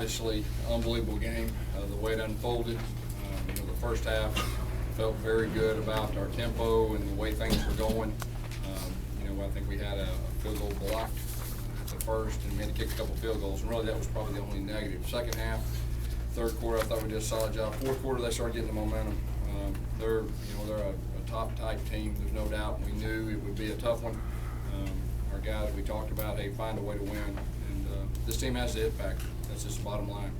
obviously, unbelievable game. The way it unfolded, the first half felt very good about our tempo and the way things were going. I think we had a field goal blocked at the first, and we had to kick a couple field goals, and really that was probably the only negative. Second half, third quarter, I thought we did a solid job. Fourth quarter, they started getting the momentum. They're a top type team. There's no doubt. We knew it would be a tough one. Our guy that we talked about, hey, find a way to win. And this team has the hit factor. That's just the bottom line.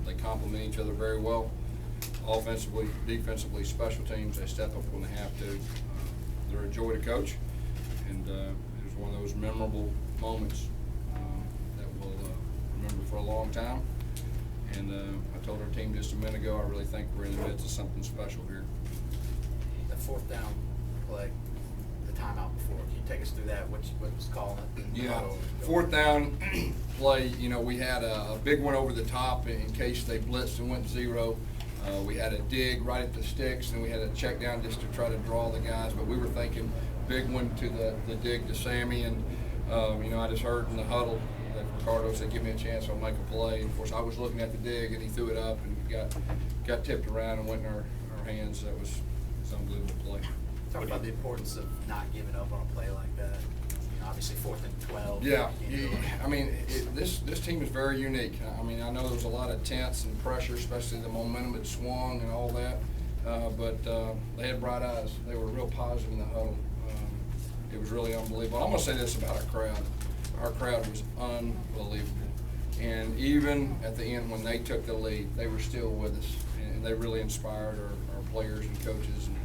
They complement each other very well, offensively, defensively, special teams. They step up when they have to. They're a joy to coach, and it was one of those memorable moments that we'll remember for a long time. And I told our team just a minute ago, I really think we're in the midst of something special here. The fourth down play, the timeout before, can you take us through that? What was calling it? Yeah, fourth down play, we had a big one over the top in case they blitzed and went zero. We had a dig right at the sticks, and we had a check down just to try to draw the guys, but we were thinking big one to the dig to Sammy, and I just heard in the huddle that Ricardo said, give me a chance, I'll make a play. And of course, I was looking at the dig, and he threw it up and got tipped around and went in our hands. That was an unbelievable play. Talk about the importance of not giving up on a play like that. Obviously 4th and 12. Yeah. This team is very unique. I know there was a lot of tense and pressure, especially the momentum had swung and all that, but they had bright eyes. They were real positive in the huddle. It was really unbelievable. I'm going to say this about our crowd. Our crowd was unbelievable. And even at the end when they took the lead, they were still with us. And they really inspired our players and coaches, and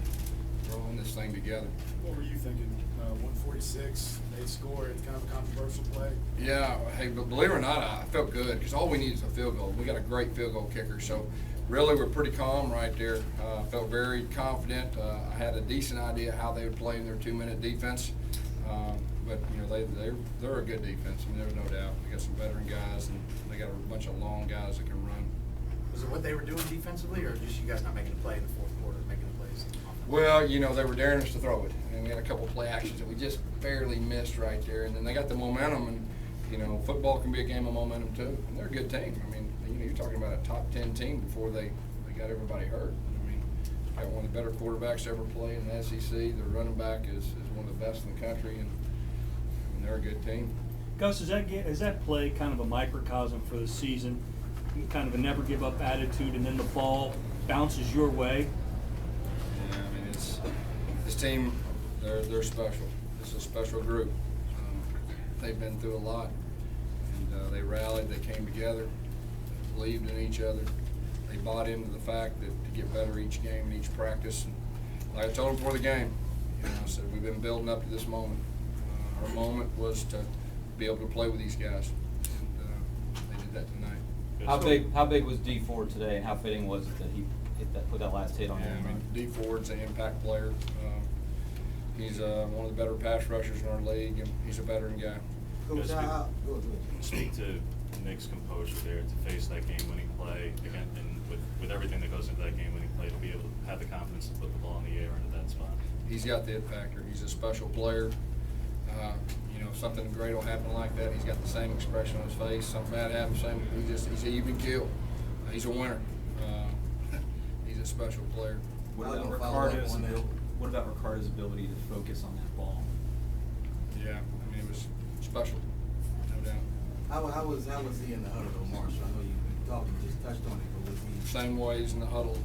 we're all in this thing together. What were you thinking? 146, they score. It's kind of a controversial play. Yeah, hey, but believe it or not, I felt good because all we need is a field goal. We got a great field goal kicker, so really we're pretty calm right there. I felt very confident. I had a decent idea how they would play in their 2-minute defense, but they're a good defense. There's no doubt. They got some veteran guys, and they got a bunch of long guys that can run. Was it what they were doing defensively, or just you guys not making a play in the fourth quarter, making the plays? Well, they were daring us to throw it, and we had a couple play actions that we just barely missed right there, and then they got the momentum, and football can be a game of momentum too, and they're a good team. You're talking about a top 10 team before they got everybody hurt. Got one of the better quarterbacks to ever play in the SEC. Their running back is one of the best in the country, and they're a good team. Gus, is that play kind of a microcosm for the season? Kind of a never give up attitude, and then the ball bounces your way? Yeah, this team, they're special. It's a special group. They've been through a lot, and they rallied. They came together, they believed in each other. They bought into the fact that to get better each game and each practice. And like I told them before the game, I said we've been building up to this moment. Our moment was to be able to play with these guys, and they did that tonight. How big was D Ford today, and how fitting was it that he put that last hit on him? D Ford's an impact player. He's one of the better pass rushers in our league, and he's a veteran guy. Speak to Nick's composure there to face that game-winning play again, and with everything that goes into that game-winning play, to be able to have the confidence to put the ball in the air into that spot. He's got the it factor. He's a special player. If something great will happen like that, he's got the same expression on his face. Something bad happens, he's an even kill. He's a winner. He's a special player. What about Ricardo's ability to focus on that ball? Yeah, it was special, no doubt. How was he in the huddle, Marshall? I know you just touched on it, but was he? Same way he's in the huddle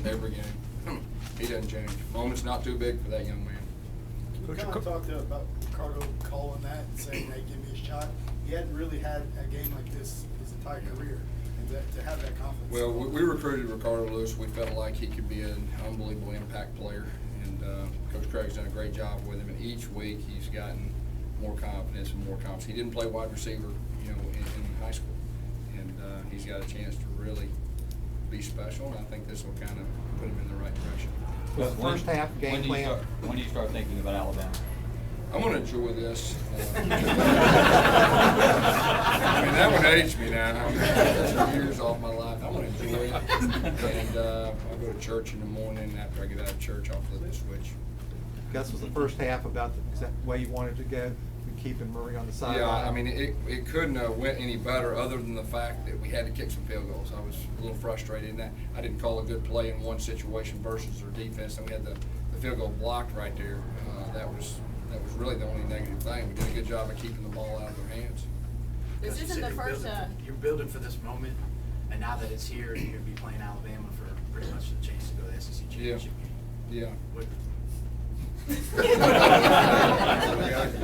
every game. He doesn't change. Moment's not too big for that young man. We kind of talked about Ricardo calling that and saying, hey, give me a shot. He hadn't really had a game like this his entire career, and to have that confidence. Well, we recruited Ricardo Lewis. We felt like he could be an unbelievable impact player, and Coach Craig's done a great job with him. And each week he's gotten more confidence and more confidence. He didn't play wide receiver, in high school, and he's got a chance to really be special. And I think this will kind of put him in the right direction. The first half game plan. When do you start thinking about Alabama? I'm going to enjoy this. That one aged me now. That's 2 years off my life. I'm going to enjoy it. And I'll go to church in the morning. After I get out of church, I'll flip the switch. Gus, was the first half about the exact way you wanted to go? The keeping Murray on the sideline. Yeah, I mean, it couldn't have went any better other than the fact that we had to kick some field goals. I was a little frustrated in that. I didn't call a good play in one situation versus our defense, and we had the field goal blocked right there. That was really the only negative thing. We did a good job of keeping the ball out of their hands. Because This you isn't said the first. you're building for this moment, and now that it's here, you're going to be playing Alabama for pretty much the chance to go to the SEC championship game. Yeah. What, We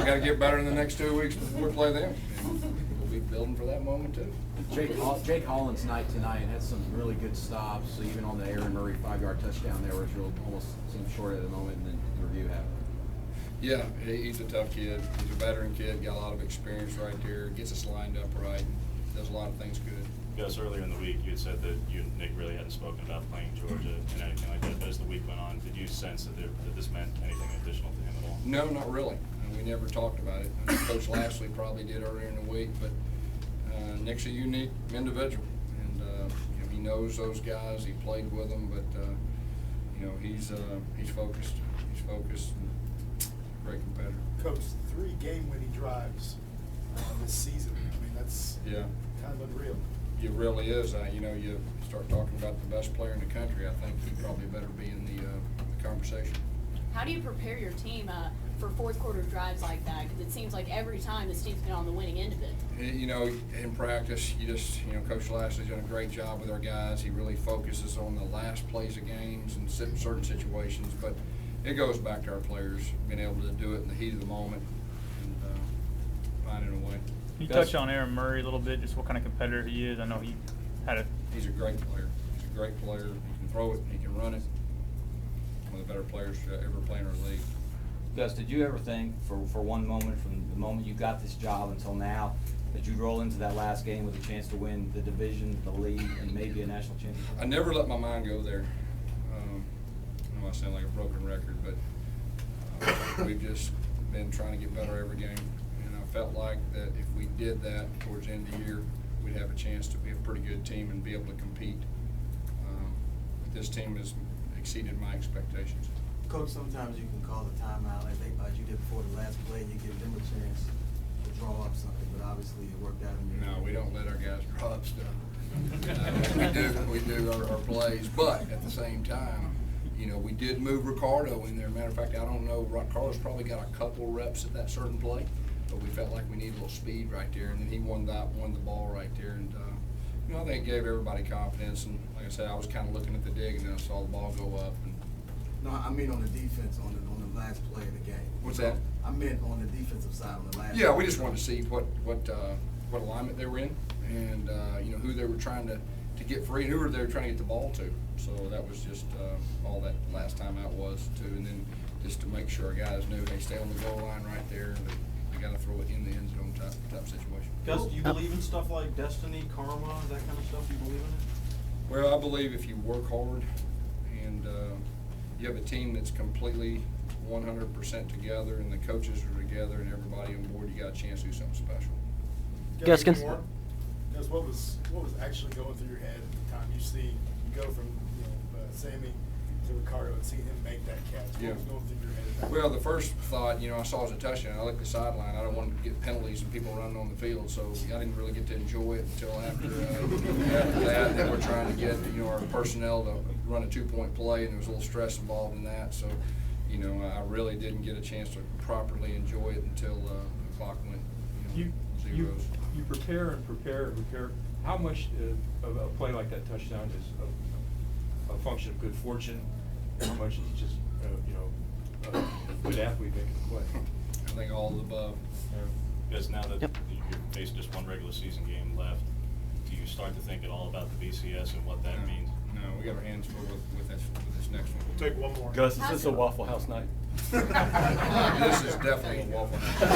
got to get better in the next 2 weeks before we play them. And we'll be building for that moment too. Jake Holland's night tonight had some really good stops. So even on the Aaron Murray 5-yard touchdown there, was real almost seemed short at the moment, and then the review happened. Yeah, he's a tough kid. He's a veteran kid, got a lot of experience right there, gets us lined up right, does a lot of things good. Gus, earlier in the week, you had said that you and Nick really hadn't spoken about playing Georgia and anything like that. But as the week went on, did you sense that this meant anything additional to him at all? No, not really. We never talked about it. Coach Lashley probably did earlier in the week, but Nick's a unique individual, and you know, he knows those guys. He played with them, but you know, he's focused. He's focused. And great competitor. Coach, 3 game-winning drives this season. I mean, that's kind of unreal. It really is. You know, you start talking about the best player in the country, I think he probably better be in the conversation. How do you prepare your team for fourth quarter drives like that? Because it seems like every time this team's been on the winning end of it. You know, in practice, you know, Coach Lashley's done a great job with our guys. He really focuses on the last plays of games and certain situations, but it goes back to our players being able to do it in the heat of the moment and finding a way. Can you touch on Aaron Murray a little bit, just what kind of competitor he is? I know he had a... He's a great player. He's a great player. He can throw it. He can run it. One of the better players to ever play in our league. Gus, did you ever think for one moment, from the moment you got this job until now, that you'd roll into that last game with a chance to win the division, the league, and maybe a national championship? I never let my mind go there. I know I sound like a broken record, but we've just been trying to get better every game. And I felt like that if we did that towards the end of the year, we'd have a chance to be a pretty good team and be able to compete. But this team has exceeded my expectations. Coach, sometimes you can call a timeout like you did before the last play, and you give them a chance to draw up something, but obviously it worked out in your No, we don't let our guys draw up stuff. We do our plays, but at the same time, you know, we did move Ricardo in there. Matter of fact, I don't know, Ricardo's probably got a couple reps at that certain play, but we felt like we needed a little speed right there, and then he won the ball right there, and you know, I think it gave everybody confidence. And like I said, I was kind of looking at the dig, and then I saw the ball go up. And No, I mean on the defense, on the last play of the game. What's that? I meant on the defensive side on the last. Yeah, we just wanted to see what alignment they were in, and you know, who they were trying to get free, and who they were trying to get the ball to. So that was just all that last time out was too, and then just to make sure our guys knew they stay on the goal line right there, and they got to throw it in the end zone type situation. Gus, do you believe in stuff like destiny, karma, that kind of stuff? You believe in it? Well, I believe if you work hard and you have a team that's completely 100% together, and the coaches are together, and everybody on board, you got a chance to do something special. Gus, what was actually going through your head at the time you go from Sammy to Ricardo and seeing him make that catch? What was going through your head at that Well, time? the first thought, I saw as a touchdown. I looked at the sideline. I don't want to get penalties and people running on the field, so I didn't really get to enjoy it until after that. They were trying to get our personnel to run a 2-point play, and there was a little stress involved in that. So, I really didn't get a chance to properly enjoy it until the clock went zeros. You prepare and prepare and prepare. How much of a play like that touchdown is a function of good fortune, and how much is just a good athlete making the play? I think all of the above. Because now that you face just one regular season game left, do you start to think at all about the BCS and what that means? No, we got our hands full with this next one. We'll take one more. Gus, is this a Waffle House night? This is definitely a Waffle House.